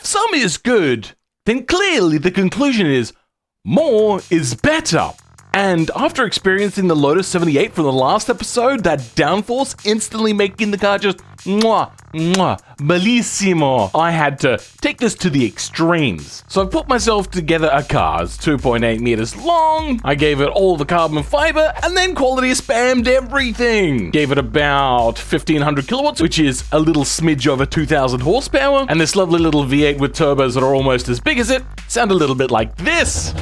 some is good, then clearly the conclusion is more is better. And after experiencing the Lotus 78 from the last episode, that downforce instantly making the car just mwah, mwah, bellissimo, I had to take this to the extremes. So I put myself together a car. It's 2.8 meters long, I gave it all the carbon fiber, and then quality spammed everything. Gave it about 1500 kilowatts, which is a little smidge over 2000 horsepower, and this lovely little V8 with turbos that are almost as big as it sound a little bit like this.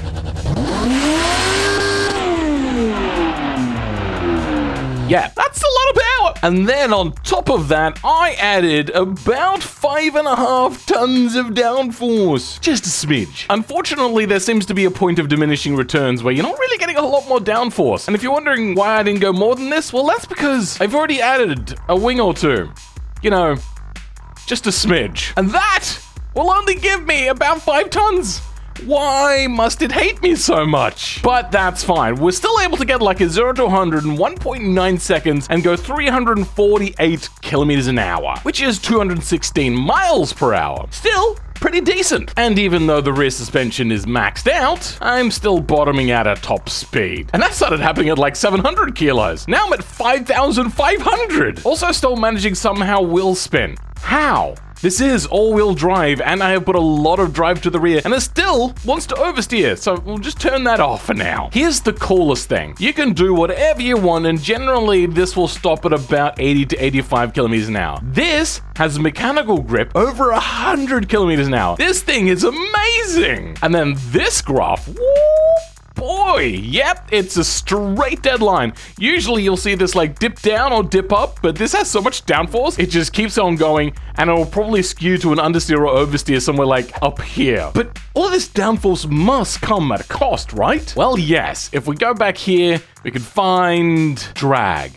Yeah, that's a lot of power. And then on top of that, I added about 5.5 tons of downforce. Just a smidge. Unfortunately, there seems to be a point of diminishing returns where you're not really getting a lot more downforce. And if you're wondering why I didn't go more than this, well, that's because I've already added a wing or two. You know, just a smidge. And that will only give me about 5 tons. Why must it hate me so much? But that's fine. We're still able to get like a 0 to 100 in 1.9 seconds and go 348 kilometers an hour, which is 216 miles per hour. Still pretty decent. And even though the rear suspension is maxed out, I'm still bottoming out at top speed. And that started happening at like 700 kilos. Now I'm at 5,500. Also still managing somehow wheel spin. How? This is all-wheel drive, and I have put a lot of drive to the rear, and it still wants to oversteer, so we'll just turn that off for now. Here's the coolest thing. You can do whatever you want, and generally this will stop at about 80 to 85 kilometers an hour. This has a mechanical grip over 100 kilometers an hour. This thing is amazing! And then this graph, whoop, boy, yep, it's a straight deadline. Usually you'll see this like dip down or dip up, but this has so much downforce, it just keeps on going, and it will probably skew to an understeer or oversteer somewhere like up here. But all of this downforce must come at a cost, right? Well, yes. If we go back here, we can find drag.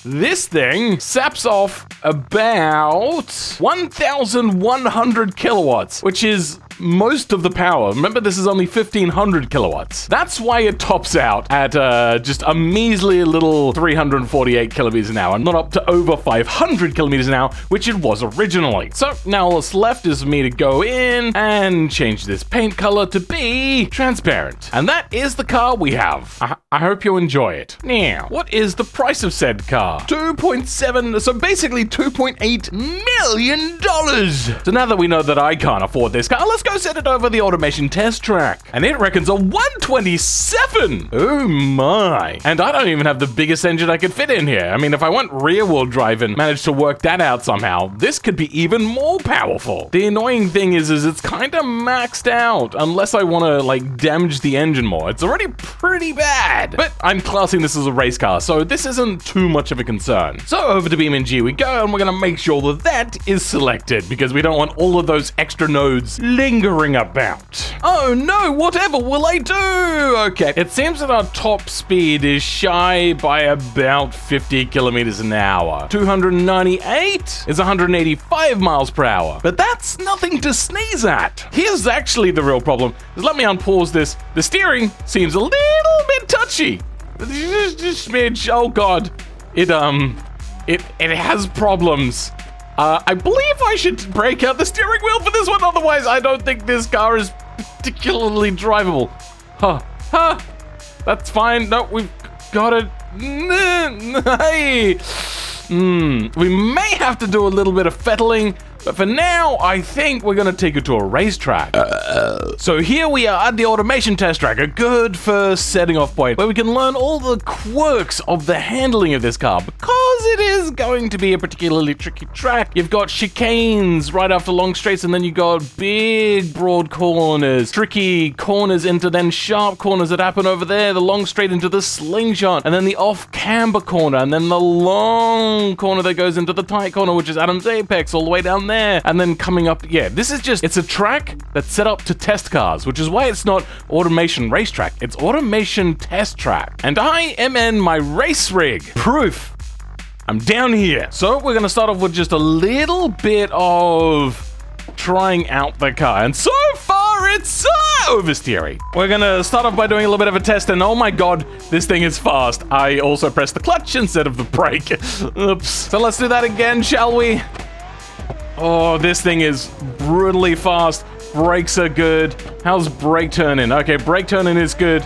This thing saps off about 1,100 kilowatts, which is most of the power. Remember, this is only 1,500 kilowatts. That's why it tops out at just a measly little 348 kilometers an hour, not up to over 500 kilometers an hour, which it was originally. So now all that's left is for me to go in and change this paint color to be transparent. And that is the car we have. I hope you enjoy it. Now, what is the price of said car? 2.7, so basically $2.8 million. So now that we know that I can't afford this car, let's go set it over the automation test track. And it reckons a 127. Oh my. And I don't even have the biggest engine I could fit in here. I mean, if I went rear wheel drive and managed to work that out somehow, this could be even more powerful. The annoying thing is it's kind of maxed out unless I want to like damage the engine more. It's already pretty bad. But I'm classing this as a race car, so this isn't too much of a concern. So over to BeamNG we go, and we're going to make sure that that is selected because we don't want all of those extra nodes lingering about. Oh no, whatever will I do? Okay, it seems that our top speed is shy by about 50 kilometers an hour. 298 is 185 miles per hour, but that's nothing to sneeze at. Here's actually the real problem. Let me unpause this. The steering seems a little bit touchy. Just smidge. Oh god. It has problems. I believe I should break out the steering wheel for this one, otherwise I don't think this car is particularly drivable. Huh. That's fine. No, we've got it. Hey. We may have to do a little bit of fettling, but for now, I think we're gonna take it to a racetrack. So here we are at the automation test track, a good first setting off point where we can learn all the quirks of the handling of this car, because it is going to be a particularly tricky track. You've got chicanes right after long straights, and then you got big broad corners, tricky corners into then sharp corners that happen over there, the long straight into the slingshot, and then the off camber corner, and then the long corner that goes into the tight corner, which is Adam's apex, all the way down there, and then coming up. Yeah, this is just, it's a track that's set up to test cars, which is why it's not automation racetrack, it's automation test track. And I am in my race rig. Proof. I'm down here. So we're gonna start off with just a little bit of trying out the car, and so far it's oversteering. We're gonna start off by doing a little bit of a test, and oh my god, this thing is fast. I also pressed the clutch instead of the brake. Oops. So let's do that again, shall we? Oh, this thing is brutally fast. Brakes are good. How's brake turning? Okay, brake turning is good.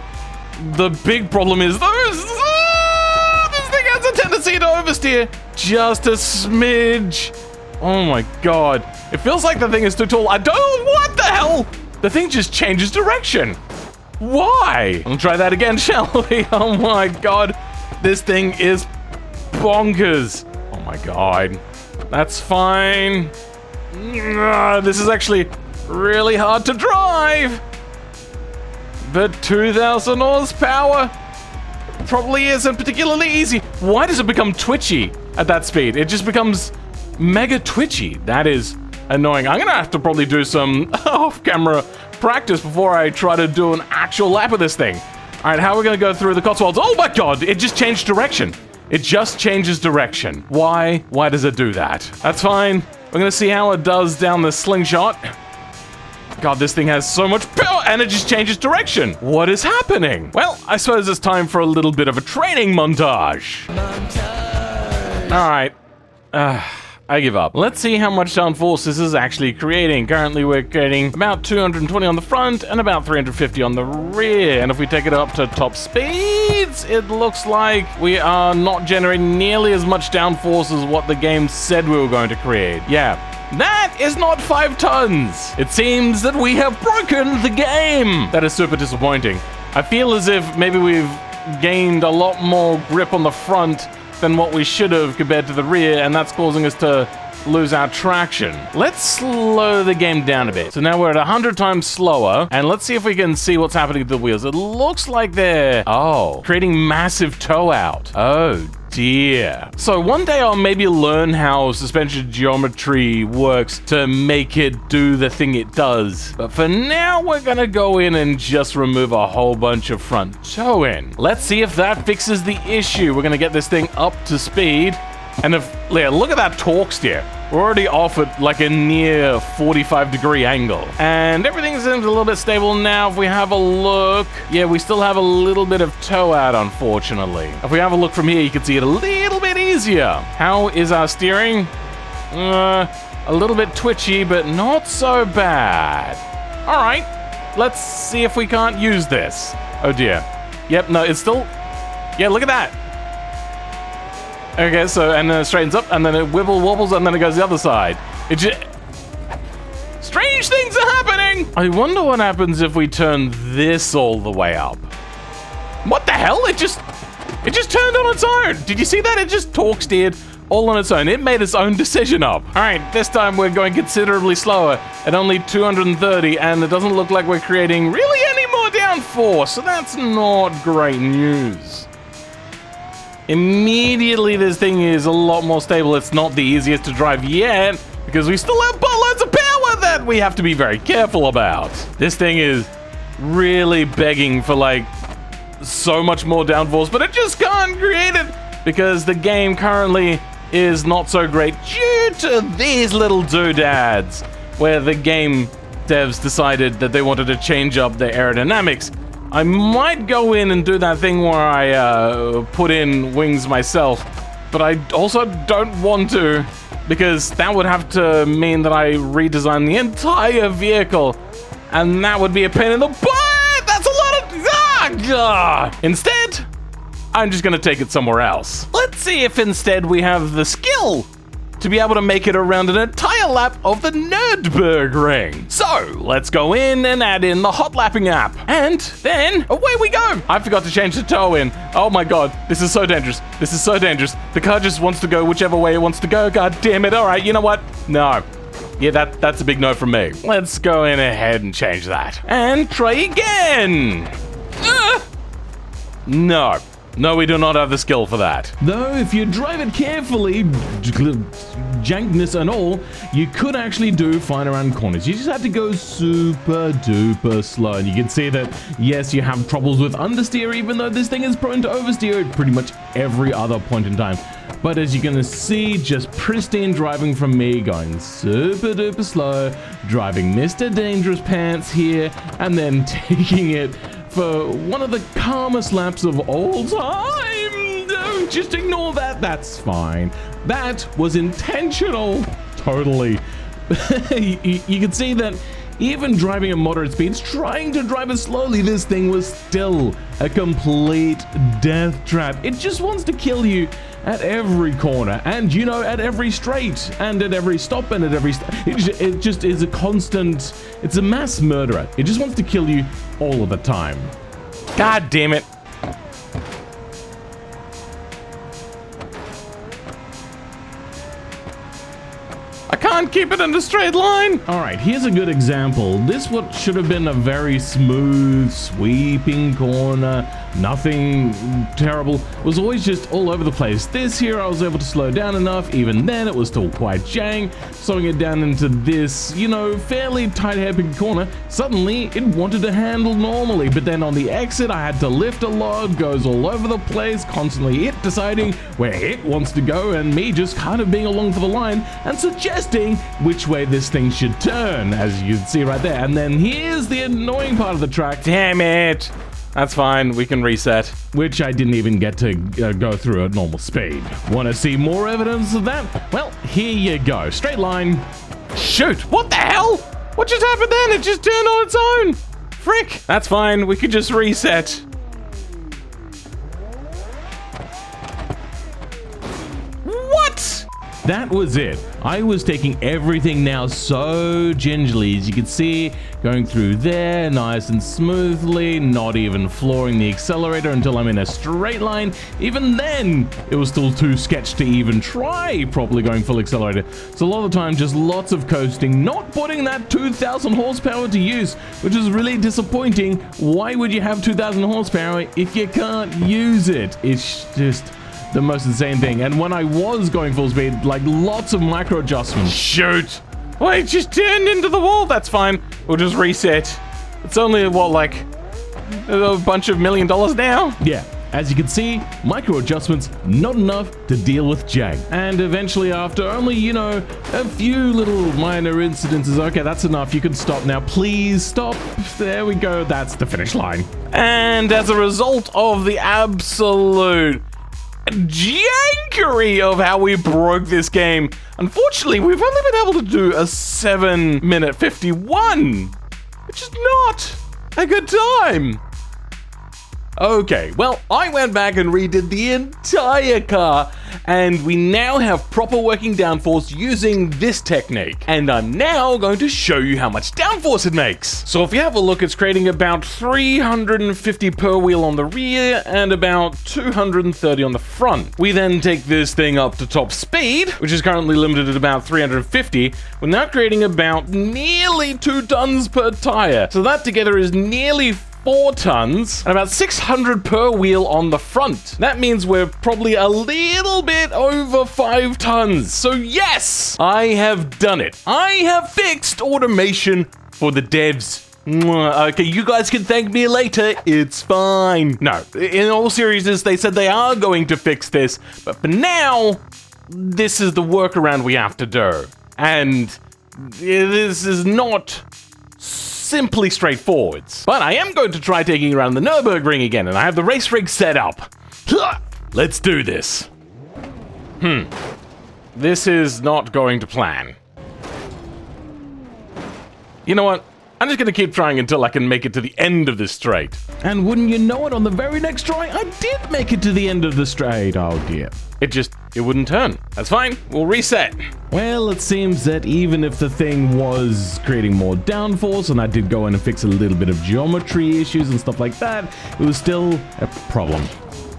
The big problem is those... this thing has a tendency to oversteer just a smidge. Oh my god. It feels like the thing is too tall. I don't... What the hell? The thing just changes direction. Why? We'll try that again, shall we? Oh my god. This thing is bonkers. Oh my god. That's fine. This is actually really hard to drive. But 2,000 horsepower probably isn't particularly easy. Why does it become twitchy at that speed? It just becomes mega twitchy. That is annoying. I'm gonna have to probably do some off-camera practice before I try to do an actual lap of this thing. All right, how are we gonna go through the Cotswolds? Oh my god, it just changed direction. It just changes direction. Why? Why does it do that? That's fine. We're gonna see how it does down the slingshot. God, this thing has so much power and it just changes direction. What is happening? Well, I suppose it's time for a little bit of a training montage. All right. I give up. Let's see how much downforce this is actually creating. Currently, we're creating about 220 on the front and about 350 on the rear. And if we take it up to top speeds, it looks like we are not generating nearly as much downforce as what the game said we were going to create. Yeah, that is not 5 tons. It seems that we have broken the game. That is super disappointing. I feel as if maybe we've gained a lot more grip on the front than what we should have compared to the rear, and that's causing us to lose our traction. Let's slow the game down a bit. So now we're at 100 times slower, and let's see if we can see what's happening to the wheels. It looks like they're, creating massive toe out. Oh dear. So one day I'll maybe learn how suspension geometry works to make it do the thing it does. But for now, we're gonna go in and just remove a whole bunch of front toe in. Let's see if that fixes the issue. We're gonna get this thing up to speed. And look at that torque steer. We're already off at like a near 45-degree angle. And everything seems a little bit stable now. If we have a look, yeah, we still have a little bit of toe out, unfortunately. If we have a look from here, you can see it a little bit easier. How is our steering? A little bit twitchy, but not so bad. All right, let's see if we can't use this. Oh dear. Yep, no, it's still, yeah, look at that. Okay, so, and then it straightens up, and then it wobbles, and then it goes the other side. It just... Strange things are happening! I wonder what happens if we turn this all the way up. What the hell? It just turned on its own. Did you see that? It just torque steered all on its own. It made its own decision up. All right, this time we're going considerably slower at only 230, and it doesn't look like we're creating really any more downforce, so that's not great news. Immediately, this thing is a lot more stable. It's not the easiest to drive yet, because we still have buttloads of power that we have to be very careful about. This thing is really begging for, like, so much more downforce, but it just can't create it, because the game currently is not so great due to these little doodads, where the game devs decided that they wanted to change up their aerodynamics. I might go in and do that thing where I put in wings myself, but I also don't want to, because that would have to mean that I redesign the entire vehicle, and that would be a pain in the butt! That's a lot of... Instead, I'm just gonna take it somewhere else. Let's see if instead we have the skill to be able to make it around an entire lap of the Nurburgring. So let's go in and add in the hot lapping app. And then away we go. I forgot to change the toe in. Oh my god, this is so dangerous. This is so dangerous. The car just wants to go whichever way it wants to go. God damn it. All right, you know what? No. Yeah, that's a big no from me. Let's go in ahead and change that. And try again. No. No, we do not have the skill for that. Though, if you drive it carefully, jankness and all, you could actually do fine around corners. You just have to go super duper slow. And you can see that, yes, you have troubles with understeer, even though this thing is prone to oversteer at pretty much every other point in time. But as you're gonna see, just pristine driving from me, going super duper slow, driving Mr. Dangerous Pants here, and then taking it for one of the calmest laps of all time. Don't just ignore that. That's fine. That was intentional. Totally. you can see that even driving at moderate speeds, trying to drive it slowly, this thing was still a complete death trap. It just wants to kill you at every corner, and you know, at every straight, and at every stop, and at every it just is a constant, it's a mass murderer. It just wants to kill you all of the time. God damn it. I can't keep it in a straight line. All right, here's a good example. This what should have been a very smooth, sweeping corner. Nothing terrible. It was always just all over the place. This here, I was able to slow down enough. Even then, it was still quite jank. Slowing it down into this, you know, fairly tight hairpin corner. Suddenly, it wanted to handle normally. But then on the exit, I had to lift a lot. Goes all over the place. Constantly it deciding where it wants to go. And me just kind of being along for the line and suggesting which way this thing should turn, as you can see right there. And then here's the annoying part of the track. Damn it. That's fine, we can reset. Which I didn't even get to go through at normal speed. Want to see more evidence of that? Well, here you go. Straight line. Shoot, what the hell? What just happened then? It just turned on its own. Frick. That's fine, we could just reset. What? That was it. I was taking everything now so gingerly, as you can see, going through there nice and smoothly, not even flooring the accelerator until I'm in a straight line. Even then, it was still too sketch to even try properly going full accelerator. So a lot of the time, just lots of coasting, not putting that 2,000 horsepower to use, which is really disappointing. Why would you have 2,000 horsepower if you can't use it? It's just the most insane thing. And when I was going full speed, like lots of micro adjustments. Shoot! Wait, just turned into the wall. That's fine. We'll just reset. It's only what, like a bunch of $1 million now? Yeah. As you can see, micro adjustments not enough to deal with jag. And eventually, after only, you know, a few little minor incidences, okay, that's enough. You can stop now. Please stop. There we go. That's the finish line. And as a result of the absolute jankery of how we broke this game, unfortunately, we've only been able to do a 7-minute 51, which is not a good time. Okay, well, I went back and redid the entire car, and we now have proper working downforce using this technique. And I'm now going to show you how much downforce it makes. So if you have a look, it's creating about 350 per wheel on the rear and about 230 on the front. We then take this thing up to top speed, which is currently limited at about 350. We're now creating about nearly 2 tons per tire. So that together is nearly 4 tons and about 600 per wheel on the front. That means we're probably a little bit over 5 tons. So yes, I have done it. I have fixed automation for the devs. Okay, you guys can thank me later. It's fine. No, in all seriousness, they said they are going to fix this, but for now, this is the workaround we have to do. And this is not simply straightforward. But I am going to try taking around the Nurburgring again, and I have the race rig set up. Let's do this. This is not going to plan. You know what? I'm just going to keep trying until I can make it to the end of this straight. And wouldn't you know it, on the very next try, I did make it to the end of the straight. Oh dear. It wouldn't turn. That's fine. We'll reset. Well, it seems that even if the thing was creating more downforce, and I did go in and fix a little bit of geometry issues and stuff like that, it was still a problem.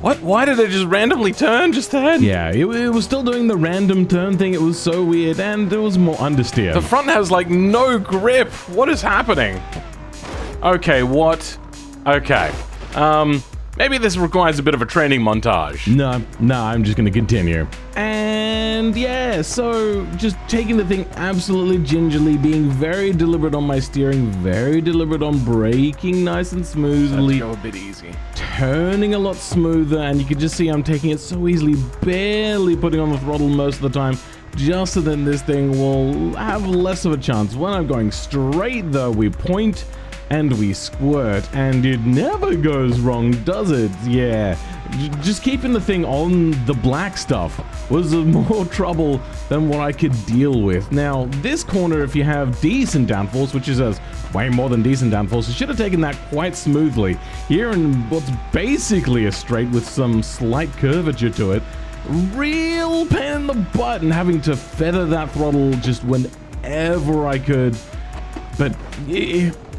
What? Why did it just randomly turn just then? Yeah, it was still doing the random turn thing. It was so weird, and it was more understeer. The front has like no grip. What is happening? Okay, what? Okay. Maybe this requires a bit of a training montage. No, I'm just gonna continue. And yeah, so just taking the thing absolutely gingerly, being very deliberate on my steering, very deliberate on braking nice and smoothly. Let's go a bit easy. Turning a lot smoother, and you can just see I'm taking it so easily, barely putting on the throttle most of the time, just so then this thing will have less of a chance. When I'm going straight though, we point and we squirt, and it never goes wrong, does it? Yeah. Just keeping the thing on the black stuff was more trouble than what I could deal with. Now, this corner, if you have decent downforce, which is way more than decent downforce, you should have taken that quite smoothly. Here in what's basically a straight with some slight curvature to it, real pain in the butt and having to feather that throttle just whenever I could. But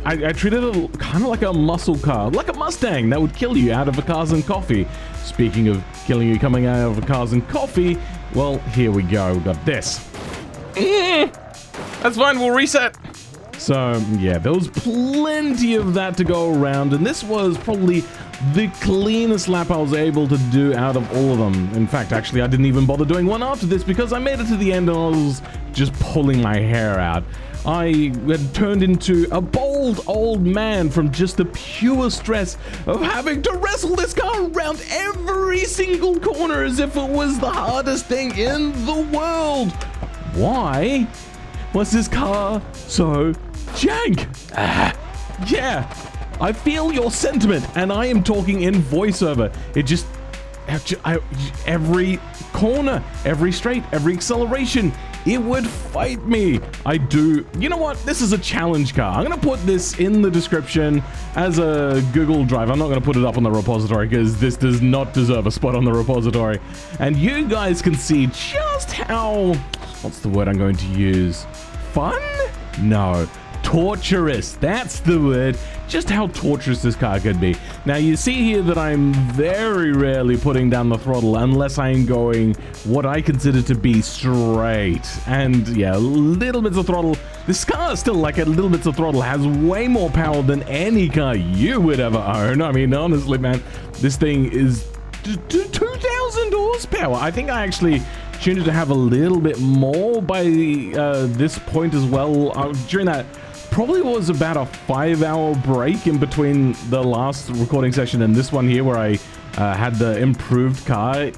I treated it kind of like a muscle car, like a Mustang that would kill you out of a Cars and Coffee. Speaking of killing you coming out of a Cars and Coffee, well, here we go. We've got this. That's fine, we'll reset. So, yeah, there was plenty of that to go around, and this was probably the cleanest lap I was able to do out of all of them. In fact, actually, I didn't even bother doing one after this because I made it to the end and I was just pulling my hair out. I had turned into a bald old man from just the pure stress of having to wrestle this car around every single corner as if it was the hardest thing in the world. Why was this car so jank? Yeah, I feel your sentiment, and I am talking in voiceover. It just, every corner, every straight, every acceleration, it would fight me. You know what? This is a challenge car. I'm gonna put this in the description as a Google Drive. I'm not gonna put it up on the repository because this does not deserve a spot on the repository. And you guys can see just how, what's the word I'm going to use? Fun? No. Torturous, that's the word. Just how torturous this car could be. Now you see here that I'm very rarely putting down the throttle unless I'm going what I consider to be straight. And yeah, little bits of throttle. This car still, like a little bits of throttle, has way more power than any car you would ever own. I mean, honestly, man, this thing is 2,000 horsepower. I think I actually tuned it to have a little bit more by this point as well. During that, probably was about a 5-hour break in between the last recording session and this one here where I had the improved car.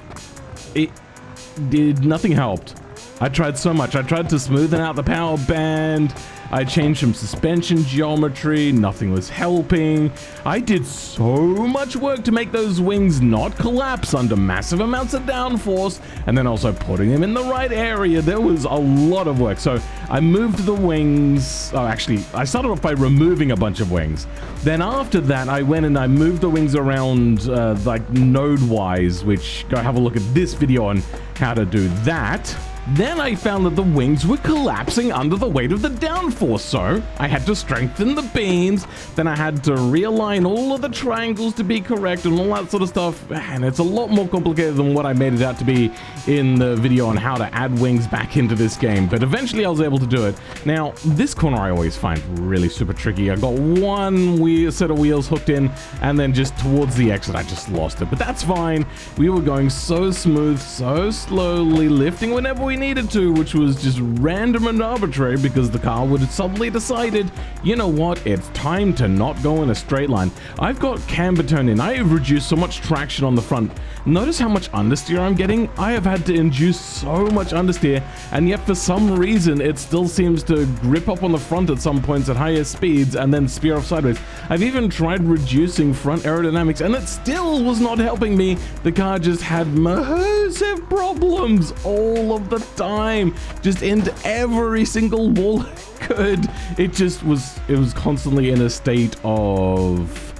Nothing helped. I tried so much. I tried to smoothen out the power band. I changed some suspension geometry. Nothing was helping. I did so much work to make those wings not collapse under massive amounts of downforce, and then also putting them in the right area. There was a lot of work. So I moved the wings. Oh, actually, I started off by removing a bunch of wings. Then after that, I went and I moved the wings around like node-wise, which go have a look at this video on how to do that. Then I found that the wings were collapsing under the weight of the downforce, so I had to strengthen the beams, then I had to realign all of the triangles to be correct and all that sort of stuff, and it's a lot more complicated than what I made it out to be in the video on how to add wings back into this game, but eventually I was able to do it. Now, this corner I always find really super tricky. I got one set of wheels hooked in, and then just towards the exit I just lost it, but that's fine. We were going so smooth, so slowly, lifting whenever we needed to, which was just random and arbitrary because the car would have suddenly decided, you know what, it's time to not go in a straight line. I've got camber tone in. I have reduced so much traction on the front. Notice how much understeer I'm getting? I have had to induce so much understeer, and yet for some reason it still seems to grip up on the front at some points at higher speeds and then spear off sideways. I've even tried reducing front aerodynamics and it still was not helping me. The car just had massive problems all of the time, just into every single wall it could. It was constantly in a state of,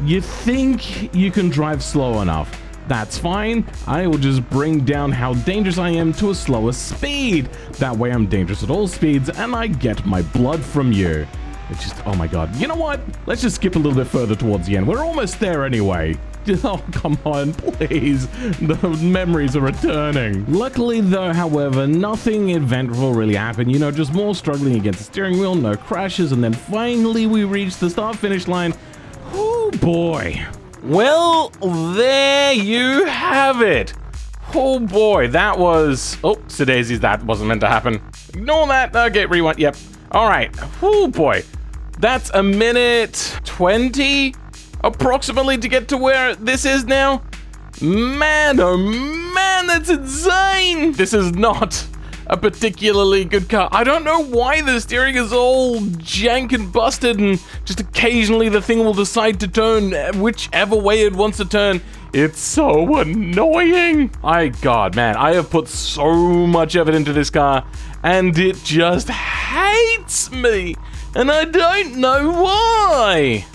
you think you can drive slow enough, that's fine, I will just bring down how dangerous I am to a slower speed. That way I'm dangerous at all speeds and I get my blood from you. It's just, oh my god. You know what? Let's just skip a little bit further towards the end. We're almost there anyway. Oh, come on, please. The memories are returning. Luckily, though, however, nothing eventful really happened. You know, just more struggling against the steering wheel, no crashes, and then finally we reached the start-finish line. Oh, boy. Well, there you have it. Oh, boy, that was... Oh, daisies, that wasn't meant to happen. Ignore that. Okay, rewind. Yep. All right. Oh, boy. That's a minute 20... approximately to get to where this is now. Man, oh man, that's insane. This is not a particularly good car. I don't know why the steering is all jank and busted, and just occasionally the thing will decide to turn whichever way it wants to turn. It's so annoying. God, man, I have put so much effort into this car, and it just hates me, and I don't know why.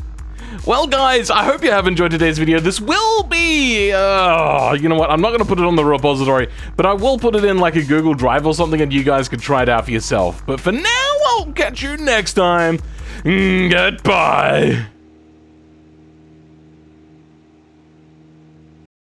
Well, guys, I hope you have enjoyed today's video. This will be, you know what, I'm not going to put it on the repository, but I will put it in like a Google Drive or something, and you guys can try it out for yourself. But for now, I'll catch you next time. Goodbye.